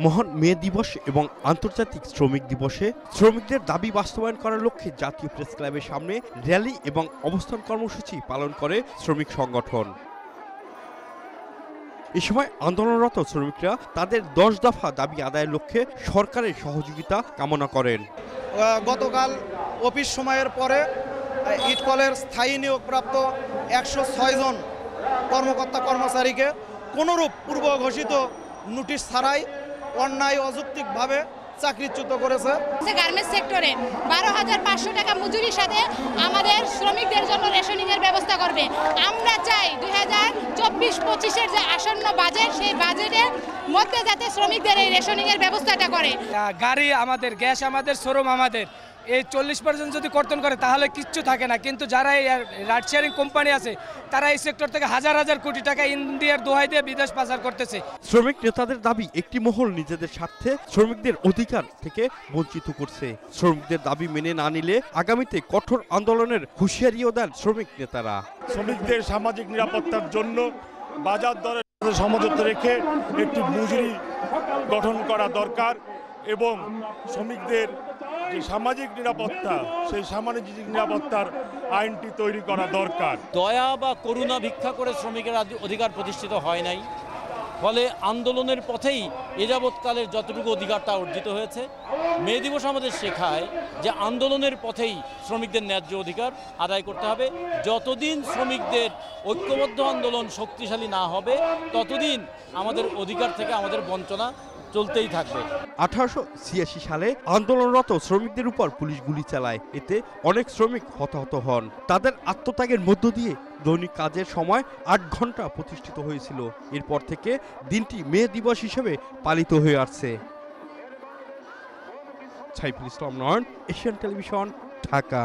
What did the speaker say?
মহান মে দিবস এবং আন্তর্জাতিক শ্রমিক দিবসে শ্রমিকদের দাবি বাস্তবায়ন করার লক্ষ্যে জাতীয় প্রেস ক্লাবের সামনে র্যালি এবং অবস্থান কর্মসূচি পালন করে শ্রমিক সংগঠন। এ সময় আন্দোলনরত শ্রমিকরা তাদের 10 দফা দাবি আদায়ের লক্ষ্যে সরকারের সহযোগিতা কামনা করেন। গতকাল অফিস সময়ের পরে ইটকলের স্থায়ী নিয়োগপ্রাপ্ত 106 জন কর্মকর্তা কর্মচারীকে কোনরূপ পূর্ব ঘোষিত নোটিশ ছাড়াই অন্যায় অযৌক্তিকভাবে চাকরিচ্যুত করেছে। গার্মেন্টস সেক্টরে 12,500 টাকা মজুরির সাথে আমাদের শ্রমিকদের জন্য রেশনিংয়ের ব্যবস্থা করবে। আমরা চাই 2024-25-এর যে আসন্ন বাজেট, সেই বাজেটের মধ্যে যাতে শ্রমিকদের এই রেশনিংয়ের ব্যবস্থাটা করে। গাড়ি আমাদের, গ্যাস আমাদের, শোরুম আমাদের, এই 40% যদি কর্তন করে তাহলে কিচ্ছু থাকে না। কিন্তু যারা এই রাইড শেয়ারিং কোম্পানি আছে তারা এই সেক্টর থেকে হাজার হাজার কোটি টাকা ইন্ডিয়ার দোহাই দিয়ে বিদেশ পাচার করতেছে। শ্রমিক নেতাদের দাবি একটি মহল নিজেদের স্বার্থে শ্রমিকদের অধিকার থেকে বঞ্চিত করছে। শ্রমিকদের দাবি মেনে না নিলে আগামীতে কঠোর আন্দোলনের হুঁশিয়ারিও দেন শ্রমিক নেতারা। শ্রমিকদের সামাজিক নিরাপত্তার জন্য বাজার দরে সমঝোতা রেখে একটি মজুরি গঠন করা দরকার এবং শ্রমিকদের যে সামাজিক নিরাপত্তা, সেই সামাজিক নিরাপত্তার আইনটি তৈরি করা দরকার। দয়া বা করুণা ভিক্ষা করে শ্রমিকের অধিকার প্রতিষ্ঠিত হয় নাই, ফলে আন্দোলনের পথেই এ যাবৎকালের যতটুকু অধিকারটা অর্জিত হয়েছে। মে দিবস আমাদের শেখায় যে আন্দোলনের পথেই শ্রমিকদের ন্যায্য অধিকার আদায় করতে হবে। যতদিন শ্রমিকদের ঐক্যবদ্ধ আন্দোলন শক্তিশালী না হবে ততদিন আমাদের অধিকার থেকে আমাদের বঞ্চনা চলতেই থাকবে। 1886 সালে আন্দোলনরত শ্রমিকদের উপর পুলিশ গুলি চালায়। এতে অনেক শ্রমিক হতাহত হন। তাদের আত্মত্যাগের মধ্য দিয়ে দৈনিক কাজের সময় 8 ঘন্টা প্রতিষ্ঠিত হয়েছিল। এরপর থেকে দিনটি মে দিবস হিসেবে পালিত হয়ে আসছে। সাইফুল ইসলাম নয়ন, এশিয়ান টেলিভিশন, ঢাকা।